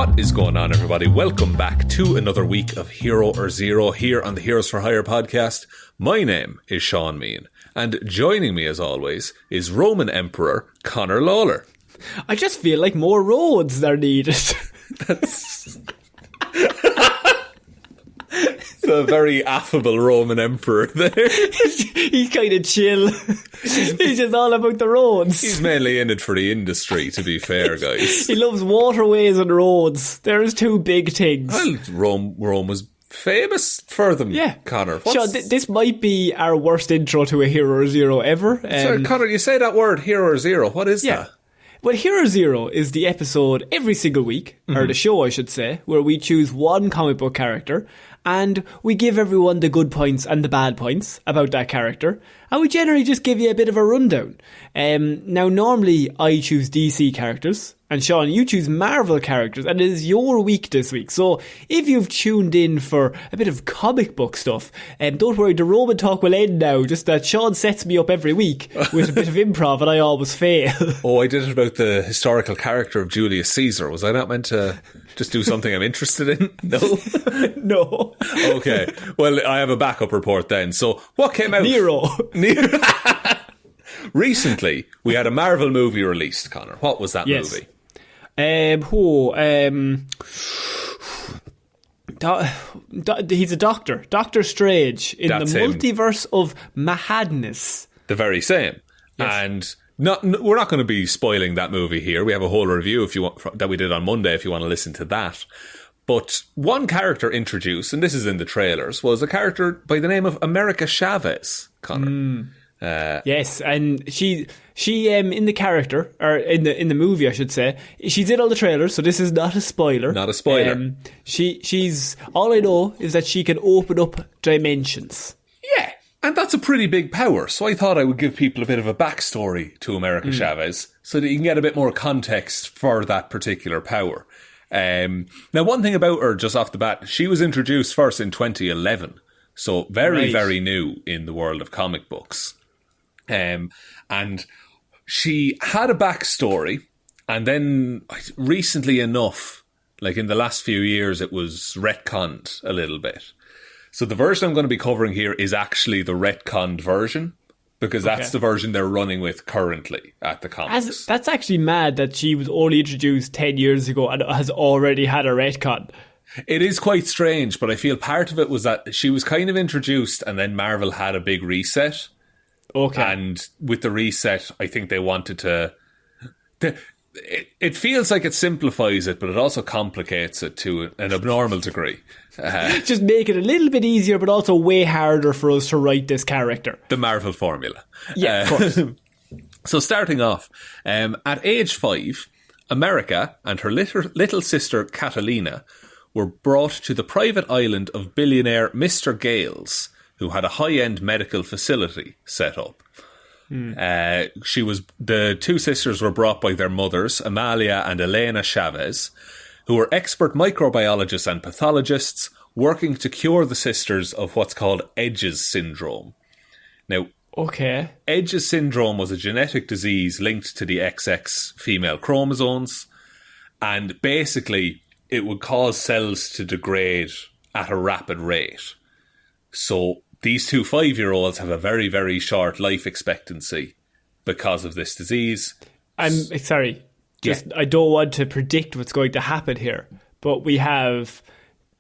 What is going on, everybody? Welcome back to another week of Hero or Zero here on the Heroes for Hire podcast. My name is Shaun Mean, and joining me as always is Roman Emperor Ciara Lawler. I just feel like more roads are needed. That's a very affable Roman Emperor there. He's kind of chill. He's just all about the roads. He's mainly in it for the industry, to be fair, guys. He loves waterways and roads. There's two big things. Well, Rome was famous for them, yeah. Connor. Sean, this might be our worst intro to a Hero or Zero ever. Sorry, Connor, you say that word, Hero or Zero. What is that? Well, Hero Zero is the episode every single week, or the show I should say, where we choose one comic book character and we give everyone the good points and the bad points about that character, and we generally just give you a bit of a rundown. Now, normally I choose DC characters, and Shaun, you choose Marvel characters, and it is your week this week. So if you've tuned in for a bit of comic book stuff, don't worry, the Roman talk will end now, just that Shaun sets me up every week with a bit of improv and I always fail. Oh, I did it about the historical character of Julius Caesar. Was I not meant to just do something I'm interested in? No? No. Okay. Well, I have a backup report then. So what came out? Nero. Recently, we had a Marvel movie released, Connor. What was that movie? He's a doctor. Doctor Strange in That's the him. multiverse of madness. The very same. Yes. And we're not going to be spoiling that movie here. We have a whole review if you want, that we did on Monday if you want to listen to that. But one character introduced, and this is in the trailers, was a character by the name of America Chavez, Connor. Yes, and she in the character, or in the movie, I should say, she's in all the trailers, so this is not a spoiler. Not a spoiler. She's all I know is that she can open up dimensions. Yeah, and that's a pretty big power. So I thought I would give people a bit of a backstory to America Chavez, so that you can get a bit more context for that particular power. Now, one thing about her, just off the bat, she was introduced first in 2011, so very new in the world of comic books. And she had a backstory, and then recently enough, like in the last few years, it was retconned a little bit. So the version I'm going to be covering here is actually the retconned version, because that's the version they're running with currently at the comics. That's actually mad that she was only introduced 10 years ago and has already had a retcon. It is quite strange, but I feel part of it was that she was kind of introduced and then Marvel had a big reset. Okay. And with the reset, I think they wanted to... It feels like it simplifies it, but it also complicates it to an abnormal degree. Just make it a little bit easier, but also way harder for us to write this character. The Marvel formula. Yeah, of course. So starting off, at age 5, America and her little sister Catalina were brought to the private island of billionaire Mr. Gales, who had a high-end medical facility set up. The two sisters were brought by their mothers, Amalia and Elena Chavez, who were expert microbiologists and pathologists working to cure the sisters of what's called Edges syndrome. Now, Edges syndrome was a genetic disease linked to the XX female chromosomes, and basically it would cause cells to degrade at a rapid rate. So these two 5-year-olds have a very, very short life expectancy because of this disease. I'm sorry. I don't want to predict what's going to happen here, but we have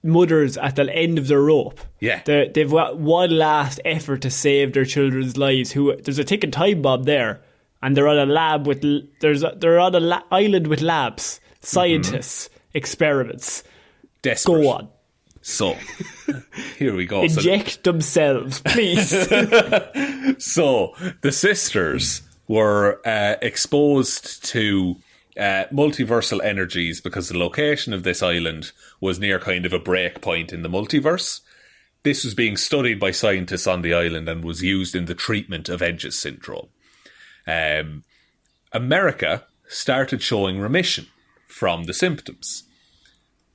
mothers at the end of their rope. Yeah. They've got one last effort to save their children's lives. There's a ticking time bomb there, and they're on a lab with... They're on an island with labs, scientists, experiments. Desperate. Go on. So, here we go. Inject themselves, please. So, the sisters were exposed to multiversal energies because the location of this island was near kind of a break point in the multiverse. This was being studied by scientists on the island and was used in the treatment of Edges syndrome. America started showing remission from the symptoms.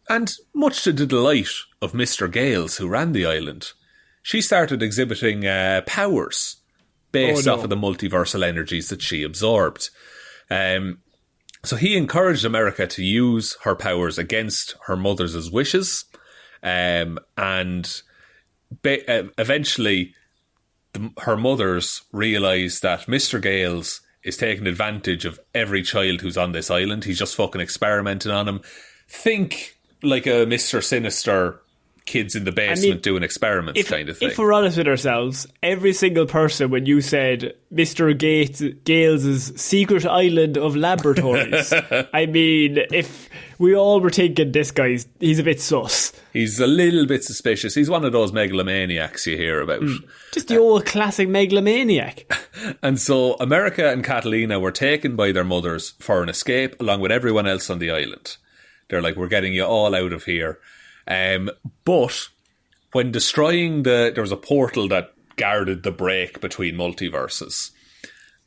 And much to the delight of Mr. Gales, who ran the island, she started exhibiting powers based off of the multiversal energies that she absorbed. So he encouraged America to use her powers against her mother's wishes, and eventually her mothers realised that Mr. Gales is taking advantage of every child who's on this island. He's just fucking experimenting on them. Think like a Mr. Sinister, kids in the basement doing experiments kind of thing. If we're honest with ourselves, every single person, when you said Mr. Gales' secret island of laboratories, I mean, if we all were thinking this guy's, he's a bit sus. He's a little bit suspicious. He's one of those megalomaniacs you hear about. Just the old classic megalomaniac. And so America and Catalina were taken by their mothers for an escape, along with everyone else on the island. They're like, we're getting you all out of here. But when destroying there was a portal that guarded the break between multiverses,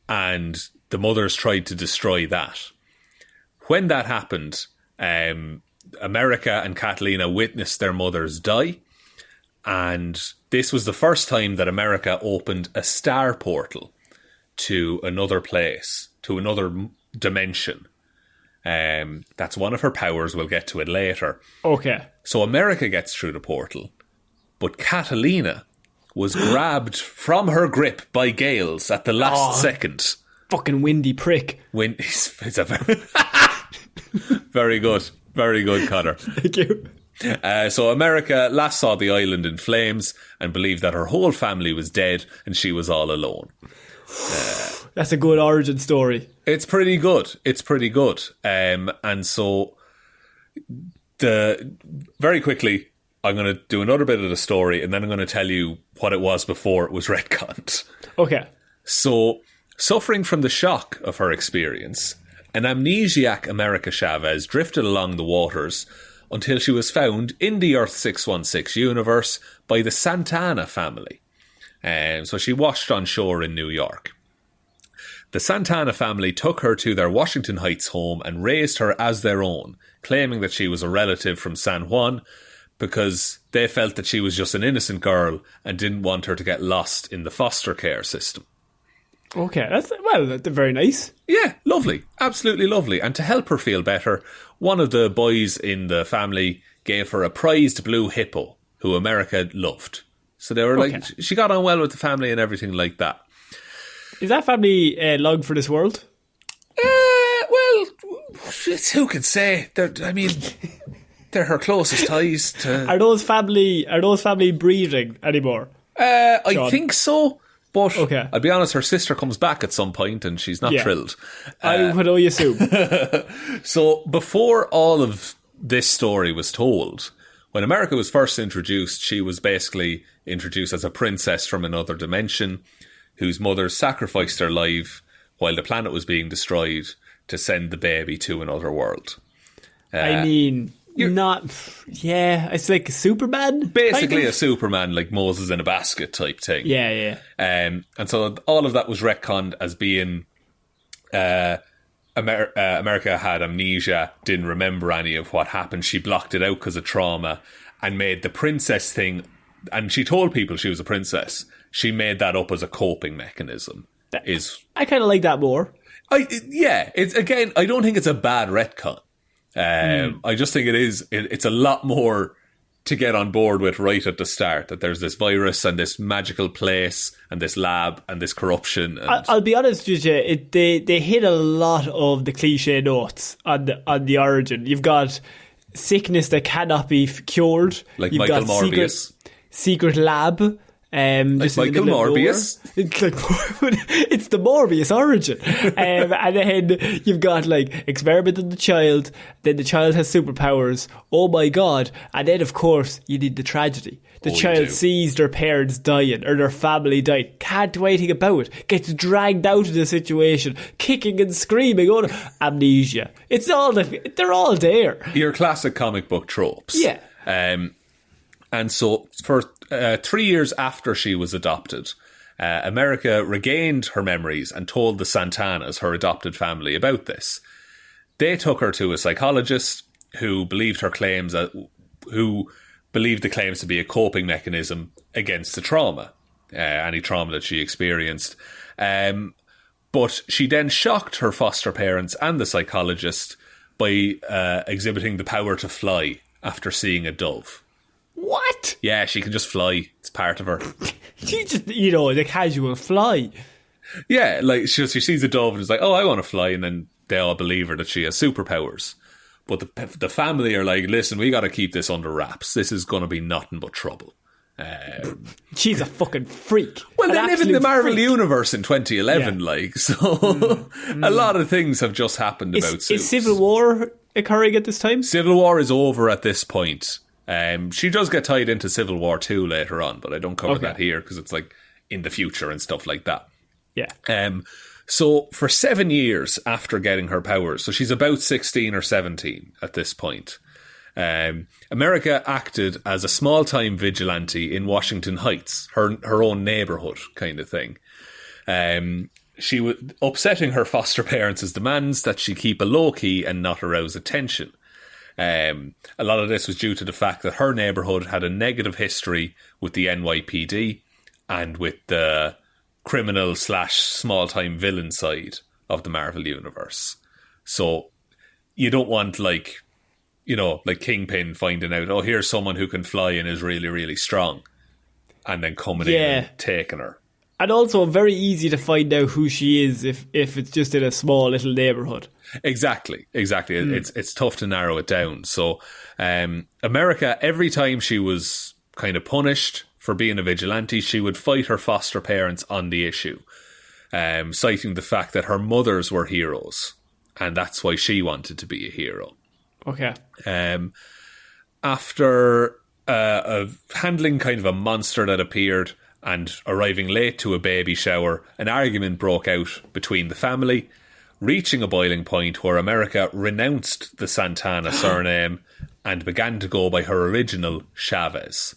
and the mothers tried to destroy that. When that happened, America and Catalina witnessed their mothers die, and this was the first time that America opened a star portal to another place, to another dimension. That's one of her powers. We'll get to it later. Okay. So America gets through the portal, but Catalina was grabbed from her grip by Gales at the last second. Fucking windy prick. It's a very good, Connor. Thank you. So America last saw the island in flames and believed that her whole family was dead and she was all alone. That's a good origin story. It's pretty good. And so very quickly, I'm going to do another bit of the story, and then I'm going to tell you what it was before it was retconned. Okay. So, suffering from the shock of her experience, an amnesiac America Chavez drifted along the waters until she was found in the Earth 616 universe by the Santana family. So she washed on shore in New York. The Santana family took her to their Washington Heights home and raised her as their own, claiming that she was a relative from San Juan because they felt that she was just an innocent girl and didn't want her to get lost in the foster care system. Okay, that's very nice. Yeah, lovely. Absolutely lovely. And to help her feel better, one of the boys in the family gave her a prized blue hippo who America loved. So they were like, she got on well with the family and everything like that. Is that family long for this world? Well, who can say? They're her closest ties to... Are those family breeding anymore? I think so. But okay. I'll be honest, her sister comes back at some point and she's not thrilled. I would only assume. So before all of this story was told, when America was first introduced, she was basically introduced as a princess from another dimension whose mother sacrificed her life while the planet was being destroyed to send the baby to another world. It's like Superman? Basically kind of? a Superman, like Moses in a basket type thing. Yeah. And so all of that was retconned as being America had amnesia, didn't remember any of what happened. She blocked it out because of trauma and made the princess thing. And she told people she was a princess. She made that up as a coping mechanism. I kind of like that more. I don't think it's a bad retcon. I just think it's a lot more to get on board with right at the start, that there's this virus and this magical place and this lab and this corruption. And I'll be honest with you, they hit a lot of the cliche notes on the origin. You've got sickness that cannot be cured. Like You've Michael got Morbius. Secret lab. Like Michael Morbius. It's the Morbius origin. And then you've got like experiment on the child, then the child has superpowers, oh my god, and then of course you need the tragedy. The child sees their parents dying or their family dying, can't do anything about it, gets dragged out of the situation, kicking and screaming, amnesia. They're all there. Your classic comic book tropes. Yeah. And so for 3 years after she was adopted, America regained her memories and told the Santanas, her adopted family, about this. They took her to a psychologist who believed the claims to be a coping mechanism against the trauma, any trauma that she experienced. But she then shocked her foster parents and the psychologist by exhibiting the power to fly after seeing a dove. What? Yeah, she can just fly. It's part of her. She just, the casual fly. Yeah, like she sees a dove and is like, oh, I want to fly. And then they all believe her that she has superpowers. But the family are like, listen, we got to keep this under wraps. This is going to be nothing but trouble. She's a fucking freak. Well, they live in the Marvel freak. universe in 2011, so a lot of things have just happened about Suits. Is Civil War occurring at this time? Civil War is over at this point. She does get tied into Civil War 2 later on, but I don't cover that here because it's like in the future and stuff like that. Yeah. So for 7 years after getting her powers, so she's about 16 or 17 at this point, America acted as a small-time vigilante in Washington Heights, her own neighbourhood kind of thing. She was upsetting her foster parents' demands that she keep a low-key and not arouse attention. A lot of this was due to the fact that her neighbourhood had a negative history with the NYPD and with the criminal / small-time villain side of the Marvel Universe. So you don't want, like Kingpin finding out, oh, here's someone who can fly and is really, really strong, and then coming in and taking her. And also very easy to find out who she is if it's just in a small little neighbourhood. Exactly. It's tough to narrow it down. So America, every time she was kind of punished for being a vigilante, she would fight her foster parents on the issue, citing the fact that her mothers were heroes, and that's why she wanted to be a hero. Okay. After handling kind of a monster that appeared and arriving late to a baby shower, an argument broke out between the family, reaching a boiling point where America renounced the Santana surname and began to go by her original Chavez,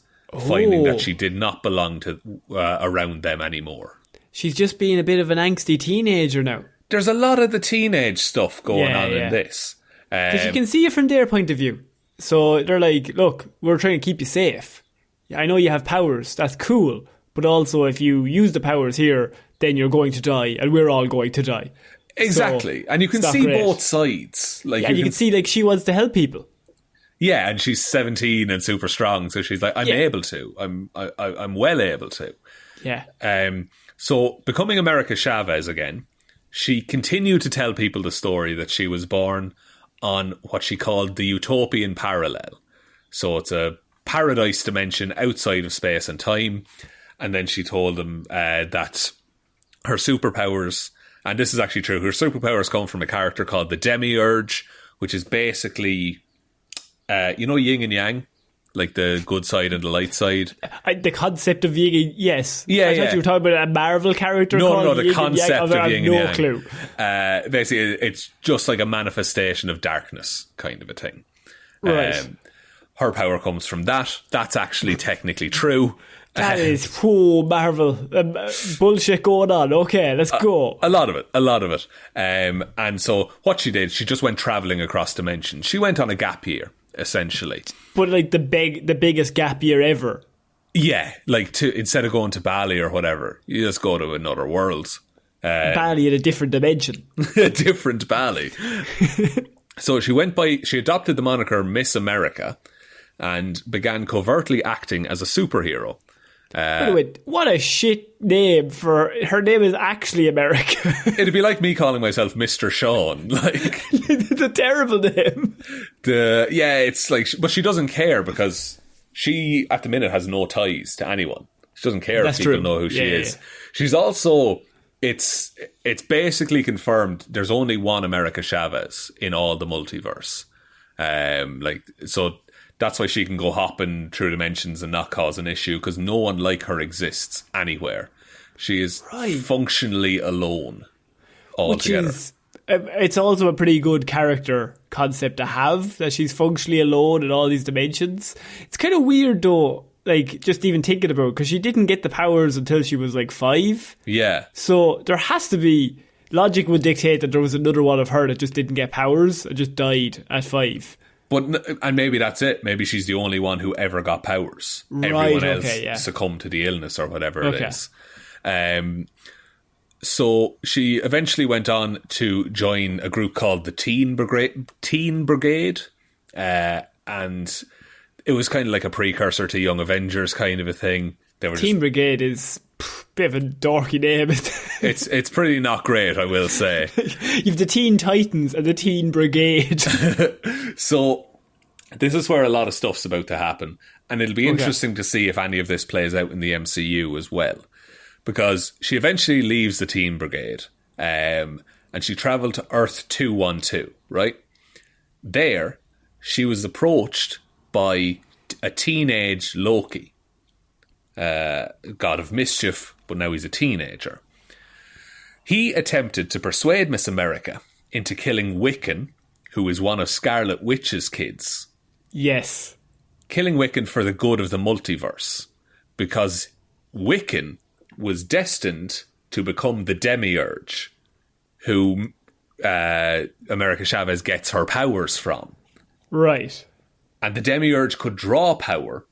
finding that she did not belong to around them anymore. She's just being a bit of an angsty teenager now. There's a lot of the teenage stuff going on in this. Because you can see it from their point of view. So they're like, look, we're trying to keep you safe. I know you have powers, that's cool. But also if you use the powers here, then you're going to die and we're all going to die. Exactly. So, and you can see both sides. Like, you can see like she wants to help people. Yeah, and she's 17 and super strong, so she's like, I'm able to. I'm well able to. Yeah. So becoming America Chavez again, she continued to tell people the story that she was born on what she called the utopian parallel. So it's a paradise dimension outside of space and time. And then she told them that her superpowers, and this is actually true, her superpowers come from a character called the Demiurge, which is basically, yin and yang, like the good side and the light side. The concept of yin and yes. Yeah, I thought you were talking about a Marvel character called the concept of yin and yang. No clue. Basically, it's just like a manifestation of darkness kind of a thing. Right. Her power comes from that. That's actually technically true. That is Marvel bullshit going on. Okay, let's go. A lot of it. And so what she did, she just went travelling across dimensions. She went on a gap year, essentially. But like the biggest gap year ever. Yeah, like instead of going to Bali or whatever, you just go to another world. Bali in a different dimension. A different Bali. So she adopted the moniker Miss America and began covertly acting as a superhero. By the way, what a shit name for her name is actually America. It'd be like me calling myself Mr. Shaun. Like, it's a terrible name. It's like, but she doesn't care because she at the minute has no ties to anyone. She doesn't care if people know who she is. Yeah. She's also, it's basically confirmed there's only one America Chavez in all the multiverse. So that's why she can go hopping through dimensions and not cause an issue, because no one like her exists anywhere. She is functionally alone altogether. It's also a pretty good character concept to have, that she's functionally alone in all these dimensions. It's kind of weird though, like just even thinking about it, because she didn't get the powers until she was like 5. Yeah. So there has to be, logic would dictate that there was another one of her that just didn't get powers and just died at 5. And maybe that's it. Maybe she's the only one who ever got powers. Everyone else succumbed to the illness or whatever it is. So she eventually went on to join a group called the Teen Brigade, and it was kind of like a precursor to Young Avengers kind of a thing. They were Teen Brigade is a bit of a dorky name. It's pretty not great, I will say. You've the Teen Titans and the Teen Brigade. So this is where a lot of stuff's about to happen, and it'll be interesting to see if any of this plays out in the MCU as well. Because she eventually leaves the Teen Brigade, and she travelled to Earth 212, right? There, she was approached by a teenage Loki, god of mischief, but now he's a teenager. He attempted to persuade Miss America into killing Wiccan, who is one of Scarlet Witch's kids. Yes. Killing Wiccan for the good of the multiverse, because Wiccan was destined to become the Demiurge, who America Chavez gets her powers from. Right. And the Demiurge could draw power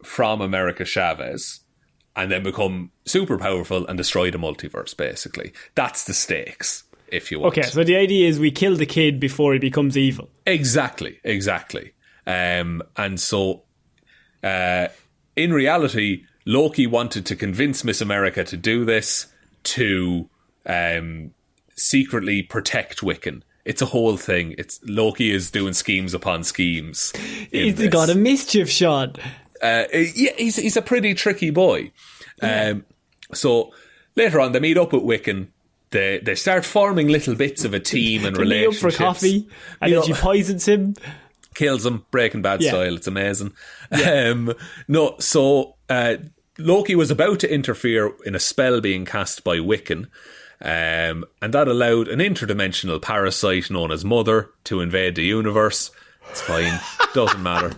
from America Chavez and then become super powerful and destroy the multiverse, basically. That's the stakes, if you want. Okay, so the idea is we kill the kid before he becomes evil. Exactly. And so, in reality, Loki wanted to convince Miss America to do this, to secretly protect Wiccan. It's a whole thing. Loki is doing schemes upon schemes. He's the god of mischief, Shaun. Yeah, he's a pretty tricky boy. So later on, they meet up with Wiccan. They start forming little bits of a team and relationships. Meet up for coffee, and then she poisons him. Kills him, Breaking Bad style. It's amazing. Yeah. Loki was about to interfere in a spell being cast by Wiccan, and that allowed an interdimensional parasite known as Mother to invade the universe. It's fine. Doesn't matter.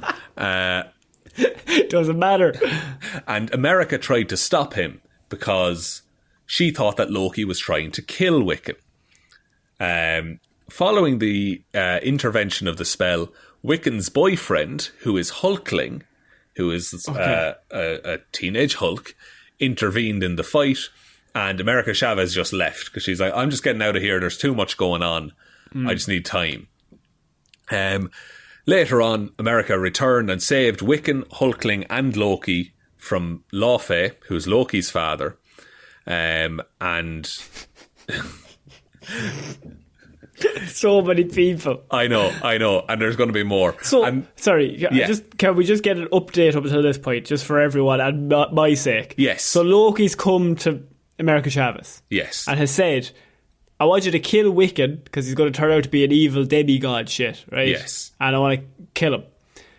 Doesn't matter. And America tried to stop him because she thought that Loki was trying to kill Wiccan. Following the intervention of the spell, Wiccan's boyfriend, who is Hulkling, who is a teenage Hulk, intervened in the fight, and America Chavez just left because she's like, I'm just getting out of here, there's too much going on, I just need time. Later on, America returned and saved Wiccan, Hulkling and Loki from Laufey, who's Loki's father, and so many people. I know, and there's going to be more. So, sorry, can we just get an update up until this point, just for everyone and my sake? Yes. So Loki's come to America Chavez. Yes. And has said, I want you to kill Wiccan, because he's going to turn out to be an evil demigod shit, right? Yes. And I want to kill him.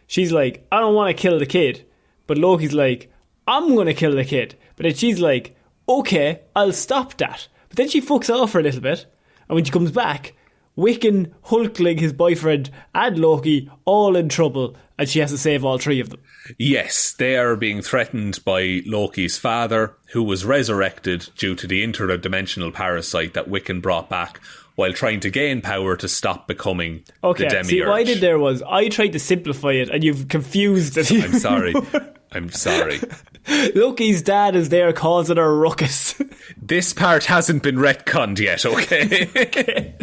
She's like, I don't want to kill the kid. But Loki's like, I'm going to kill the kid. But then she's like, okay, I'll stop that. But then she fucks off for a little bit. And when she comes back, Wiccan, Hulkling, his boyfriend, and Loki, all in trouble, and she has to save all three of them. Yes, they are being threatened by Loki's father, who was resurrected due to the interdimensional parasite that Wiccan brought back while trying to gain power to stop becoming the Demiurge. See, what I did there was, I tried to simplify it, and you've confused it. I'm sorry. Loki's dad is there causing a ruckus. This part hasn't been retconned yet, okay?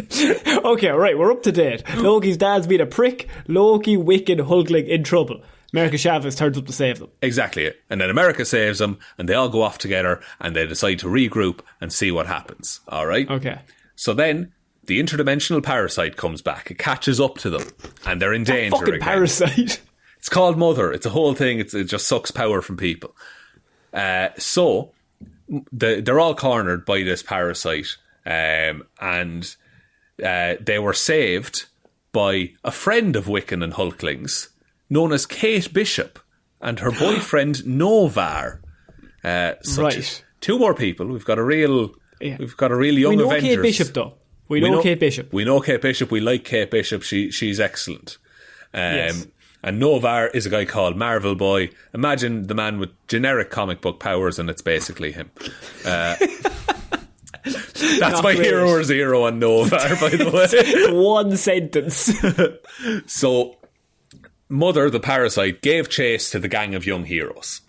Okay, right, we're up to date. Loki's dad's been a prick. Loki, Wiccan, Hulkling in trouble. America Chavez turns up to save them. Exactly. And then America saves them, and they all go off together, and they decide to regroup and see what happens. All right? Okay. So then, the interdimensional parasite comes back. It catches up to them, and they're in danger fucking again. Parasite. It's called Mother. It's a whole thing. It just sucks power from people. So they're all cornered by this parasite, and they were saved by a friend of Wiccan and Hulkling's, known as Kate Bishop, and her boyfriend Novar. Right. Two more people. We've got a real young Avengers. We know Kate Bishop, though. We know Kate Bishop. We know Kate Bishop. We like Kate Bishop. She's excellent. Yes. And Novar is a guy called Marvel Boy. Imagine the man with generic comic book powers, and it's basically him. That's my hero or zero on Novar, by the way. One sentence. So, Mother, the parasite, gave chase to the gang of young heroes,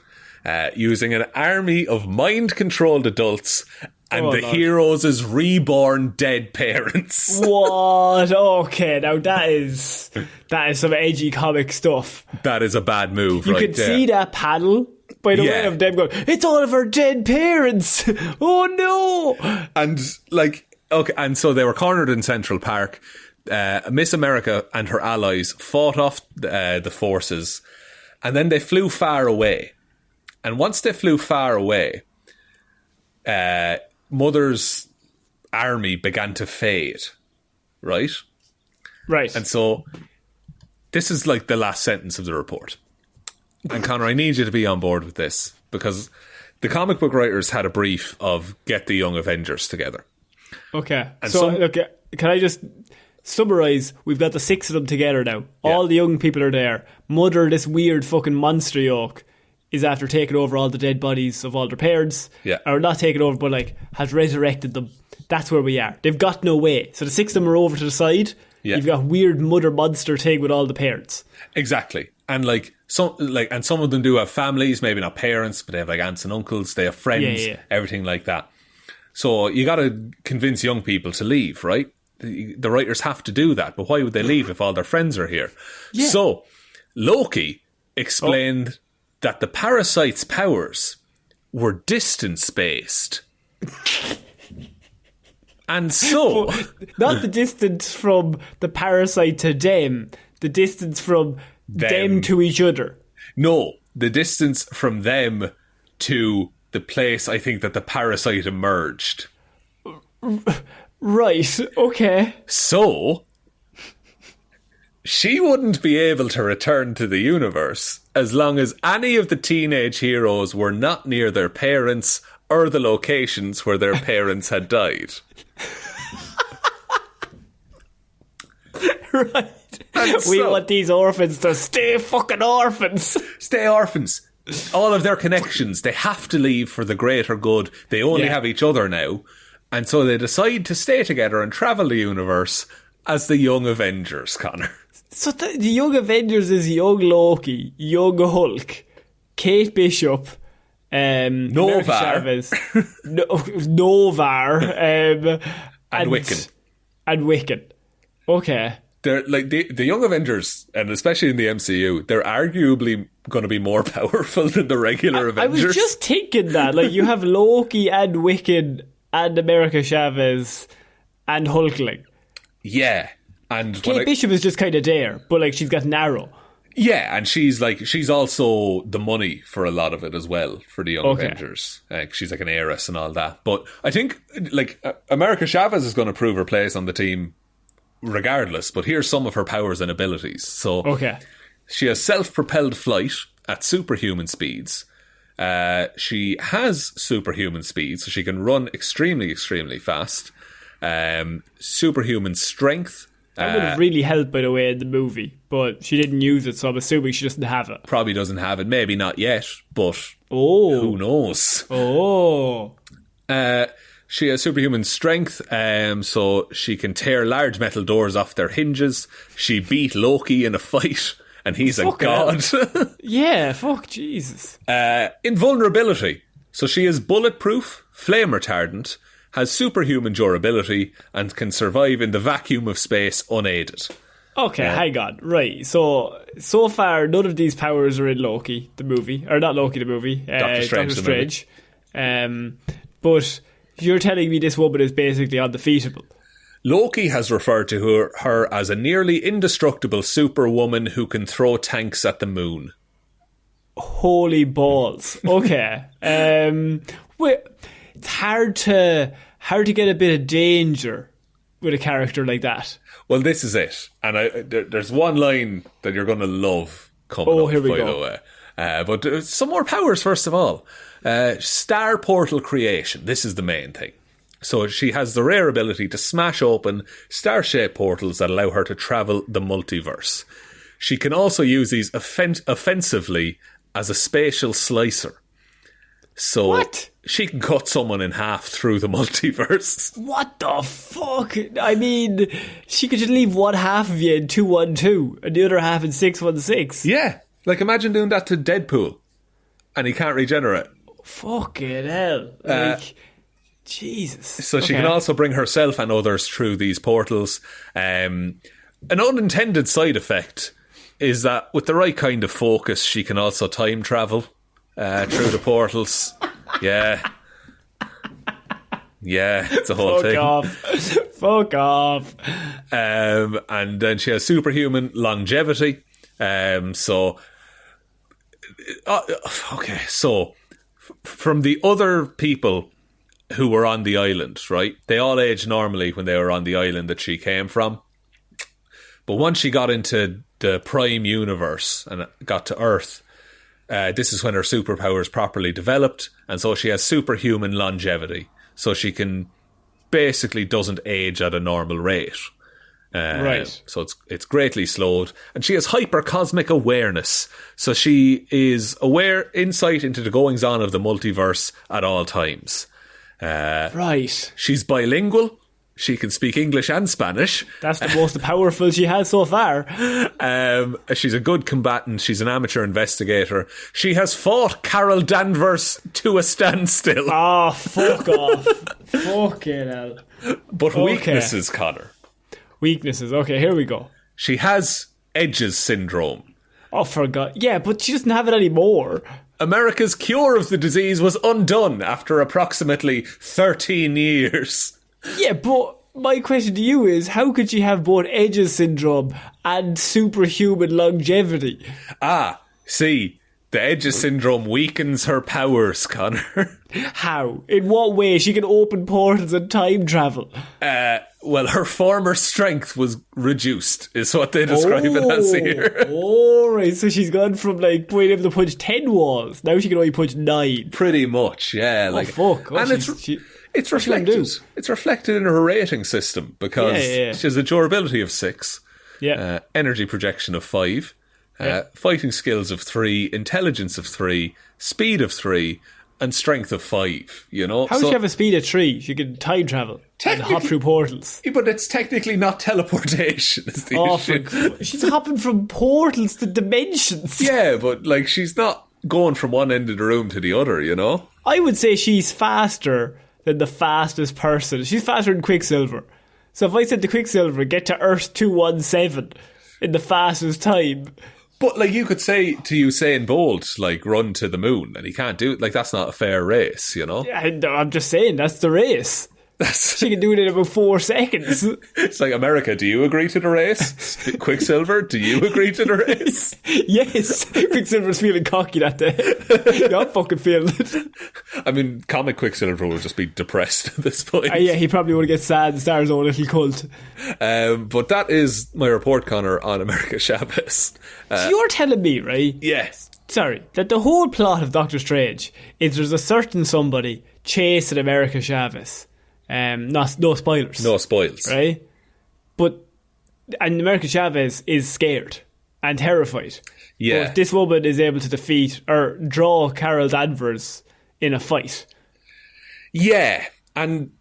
using an army of mind-controlled adults and the heroes' reborn dead parents. What? Okay, now that is some edgy comic stuff. That is a bad move, you right there. You could see that panel, by the way, of them going, it's all of our dead parents. Oh no! And and so they were cornered in Central Park. Miss America and her allies fought off the forces, and then they flew far away. And once they flew far away, Mother's army began to fade, right? Right. And so this is like the last sentence of the report. And Connor, I need you to be on board with this, because the comic book writers had a brief of get the Young Avengers together. Okay. And can I just summarise? We've got the 6 of them together now. Yeah. All the young people are there. Mother, this weird fucking monster yolk, is after taking over all the dead bodies of all their parents. Yeah. Or not taking over, but has resurrected them. That's where we are. They've got no way. So the 6 of them are over to the side. Yeah. You've got weird mother monster thing with all the parents. Exactly. And some of them do have families, maybe not parents, but they have aunts and uncles, they have friends, everything like that. So you got to convince young people to leave, right? The writers have to do that, but why would they leave if all their friends are here? Yeah. So Loki explained that the parasite's powers were distance-based. And so... not the distance from the parasite to them, the distance from them to each other. No, the distance from them to the place, I think, that the parasite emerged. Right, okay. So, she wouldn't be able to return to the universe as long as any of the teenage heroes were not near their parents or the locations where their parents had died. Right. We want these orphans to stay fucking orphans. Stay orphans. All of their connections, they have to leave for the greater good. They only have each other now. And so they decide to stay together and travel the universe as the Young Avengers, Connor. So the Young Avengers is Young Loki, Young Hulk, Kate Bishop, America Chavez, Novar, and Wiccan. And Wiccan. Okay. They're the Young Avengers, and especially in the MCU, they're arguably going to be more powerful than the regular Avengers. I was just thinking that. You have Loki and Wiccan and America Chavez and Hulkling. Yeah. And Kate Bishop is just kind of there, but she's got an arrow. Yeah, and she's also the money for a lot of it as well, for the Young Avengers. She's an heiress and all that. But I think America Chavez is going to prove her place on the team regardless, but here's some of her powers and abilities. So she has self-propelled flight at superhuman speeds. She has superhuman speed, so she can run extremely, extremely fast. Superhuman strength. That would have really helped, by the way, in the movie, but she didn't use it, so I'm assuming she doesn't have it. Probably doesn't have it. Maybe not yet, but who knows? She has superhuman strength, so she can tear large metal doors off their hinges. She beat Loki in a fight, and he's a god. Yeah, fuck Jesus. Invulnerability. So she is bulletproof, flame retardant, has superhuman durability, and can survive in the vacuum of space unaided. Okay, hang on. Right, so far, none of these powers are in Loki, the movie. Or not Loki, the movie. Doctor Strange. But you're telling me this woman is basically undefeatable. Loki has referred to her as a nearly indestructible superwoman who can throw tanks at the moon. Holy balls. Okay. It's hard to get a bit of danger with a character like that. Well, this is it. And there's one line that you're going to love coming up, here we by go. the way. But some more powers, first of all. Star portal creation. This is the main thing. So she has the rare ability to smash open star-shaped portals that allow her to travel the multiverse. She can also use these offensively as a spatial slicer. So she can cut someone in half through the multiverse. What the fuck? I mean, she could just leave one half of you in 212 and the other half in 616. Yeah. Imagine doing that to Deadpool and he can't regenerate. Fucking hell. Jesus. So she can also bring herself and others through these portals. An unintended side effect is that with the right kind of focus, she can also time travel through the portals. Yeah. Yeah, it's a whole thing. Fuck off. And then she has superhuman longevity. So from the other people who were on the island, right? They all aged normally when they were on the island that she came from. But once she got into the Prime universe and got to Earth, this is when her superpowers properly developed, and so she has superhuman longevity. So she can basically doesn't age at a normal rate. Right. So it's greatly slowed. And she has hypercosmic awareness. So she is aware, insight into the goings on of the multiverse at all times. Right. She's bilingual. She can speak English and Spanish. That's the most powerful she has so far. She's a good combatant. She's an amateur investigator. She has fought Carol Danvers to a standstill. Oh, fuck off. Fucking hell. But weaknesses, Connor. Weaknesses. Okay, here we go. She has Edge's syndrome. Oh, for God. Yeah, but she doesn't have it anymore. America's cure of the disease was undone after approximately 13 years. Yeah, but my question to you is, how could she have both Edge's syndrome and superhuman longevity? See, the Edge's syndrome weakens her powers, Connor. How? In what way? She can open portals and time travel. Well, her former strength was reduced, is what they describe it as here. Alright, so she's gone from like being able to punch 10 walls. Now she can only punch 9. Pretty much, yeah. Oh, fuck. And it's reflected. It's reflected in her rating system because she has a durability of 6, energy projection of 5, fighting skills of 3, intelligence of 3, speed of 3, and strength of 5. You know, how does she have a speed of 3? She can time travel and hop through portals. But it's technically not teleportation. Is the issue. She's hopping from portals to dimensions. Yeah, but like she's not going from one end of the room to the other. You know, I would say she's faster than the fastest person. She's faster than Quicksilver. So if I said to Quicksilver, get to Earth 217 in the fastest time. But like you could say to Usain Bolt, like run to the moon, and he can't do it. Like that's not a fair race, you know? Yeah, I'm just saying, that's the race. She can do it in about 4 seconds. It's like, America, do you agree to the race? Quicksilver, do you agree to the race? Yes. Quicksilver's feeling cocky that day. Yeah, I'm fucking feeling it. I mean, comic Quicksilver would just be depressed at this point. Yeah, he probably would get sad and start his own little cult. But that is my report, Connor, on America Chavez. So you're telling me, right? Yes. Sorry, that the whole plot of Doctor Strange is there's a certain somebody chasing America Chavez. No spoilers. No spoils. Right? And America Chavez is scared and terrified. Yeah. But this woman is able to defeat or draw Carol Danvers in a fight. Yeah. And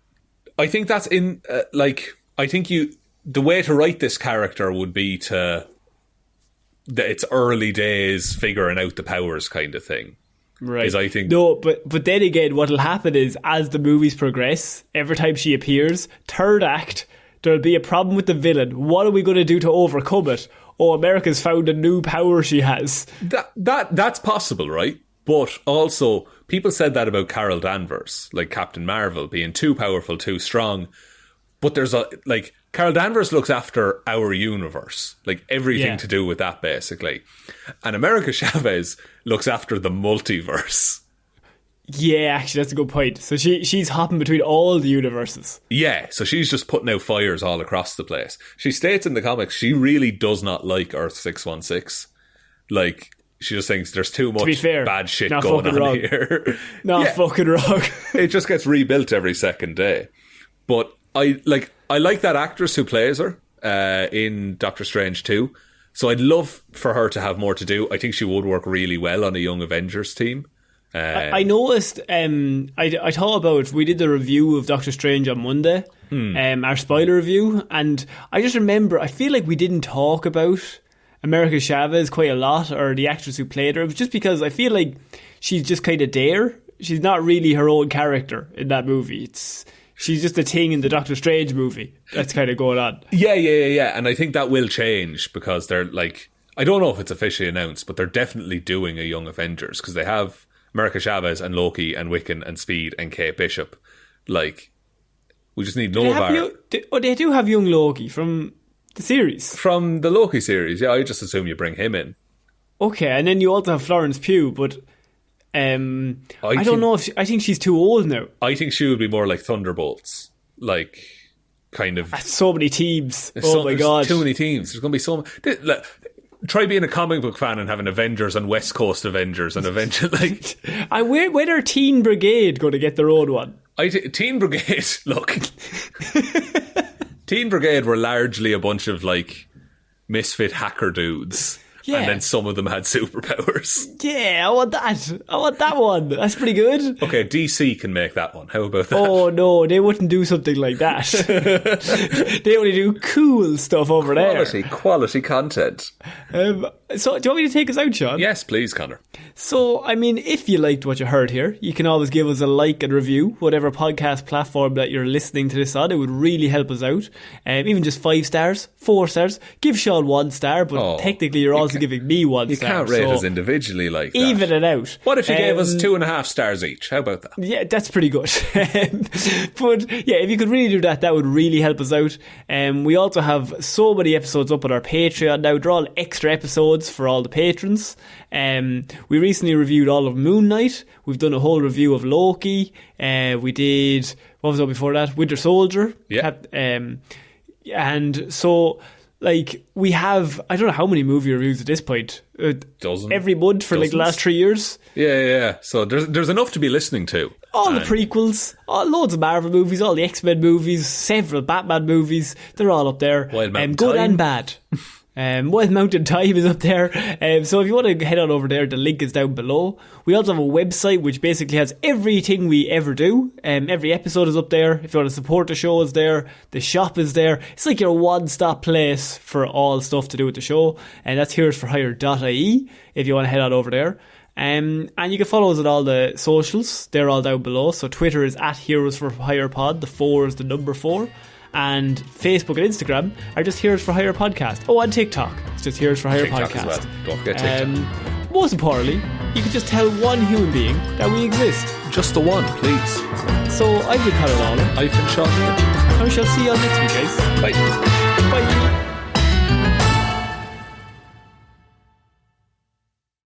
I think that's in, the way to write this character would be it's early days figuring out the powers kind of thing. Right. I think. No, but then again, what'll happen is as the movies progress, every time she appears, third act, there'll be a problem with the villain. What are we going to do to overcome it? Oh, America's found a new power she has. That's possible, right? But also, people said that about Carol Danvers, like Captain Marvel, being too powerful, too strong. But there's Carol Danvers looks after our universe, like everything to do with that, basically. And America Chavez looks after the multiverse. Yeah, actually, that's a good point. So she's hopping between all the universes. Yeah, so she's just putting out fires all across the place. She states in the comics she really does not like Earth 616. Like, she just thinks there's too much bad shit going on here. Fucking wrong. It just gets rebuilt every second day. But I like that actress who plays her in Doctor Strange 2. So I'd love for her to have more to do. I think she would work really well on a Young Avengers team. I noticed, I thought about, we did the review of Doctor Strange on Monday, our spoiler review, and I just remember, I feel like we didn't talk about America Chavez quite a lot, or the actress who played her. It was just because I feel like she's just kind of there she's not really her own character in that movie. She's just a thing in the Doctor Strange movie that's kind of going on. Yeah. And I think that will change because they're like, I don't know if it's officially announced, but they're definitely doing a Young Avengers because they have America Chavez and Loki and Wiccan and Speed and Kate Bishop. Like, we just need they do have young Loki from the series. From the Loki series, yeah. I just assume you bring him in. Okay, and then you also have Florence Pugh, but I don't know if I think she's too old now. I think she would be more like Thunderbolts, like kind of. That's so many teams. Oh my god, too many teams. There's going to be so many. Try being a comic book fan and having Avengers and West Coast Avengers and Avengers like. When are Teen Brigade going to get their own one? Teen Brigade. Look, Teen Brigade were largely a bunch of like misfit hacker dudes. Yeah. And then some of them had superpowers. Yeah, I want that one. That's pretty good. Okay, DC can make that one. How about that? Oh, no, they wouldn't do something like that. They only do cool stuff over there. Quality content. So, do you want me to take us out, Shaun? Yes, please, Connor. So, I mean, if you liked what you heard here, you can always give us a like and review, whatever podcast platform that you're listening to this on. It would really help us out. Even just 5 stars, 4 stars. Give Shaun 1 star, but technically you're also giving me 1 star. You can't rate us individually like that. Even it out. What if you gave us 2.5 stars each? How about that? Yeah, that's pretty good. But yeah, if you could really do that, that would really help us out. We also have so many episodes up on our Patreon now. They're all extra episodes for all the patrons. We recently reviewed all of Moon Knight. We've done a whole review of Loki. We did, what was it before that? Winter Soldier. Yeah. And so, like, we have, I don't know how many movie reviews at this point. Dozens. Every month for like the last 3 years. Yeah. So there's enough to be listening to. All the prequels, loads of Marvel movies, all the X-Men movies, several Batman movies. They're all up there. Wild Mountain Good Time. and bad. Wild Mountain Time is up there. So if you want to head on over there, the link is down below. We also have a website which basically has everything we ever do. Every episode is up there. If you want to support the show, is there. The shop is there. It's like your one-stop place for all stuff to do with the show. And that's heroesforhire.ie if you want to head on over there. And you can follow us on all the socials. They're all down below. So Twitter is @HeroesForHirePod. The 4 is the number 4. And Facebook and Instagram are just Heroes for Hire Podcast. Oh, and TikTok. It's just Heroes for Hire TikTok Podcast. As well. Don't forget TikTok. Most importantly, you can just tell one human being that we exist. Just the one, please. So I've been Ciara Lawler. I've been Shaun. And we shall see you all next week, guys. Bye. Bye.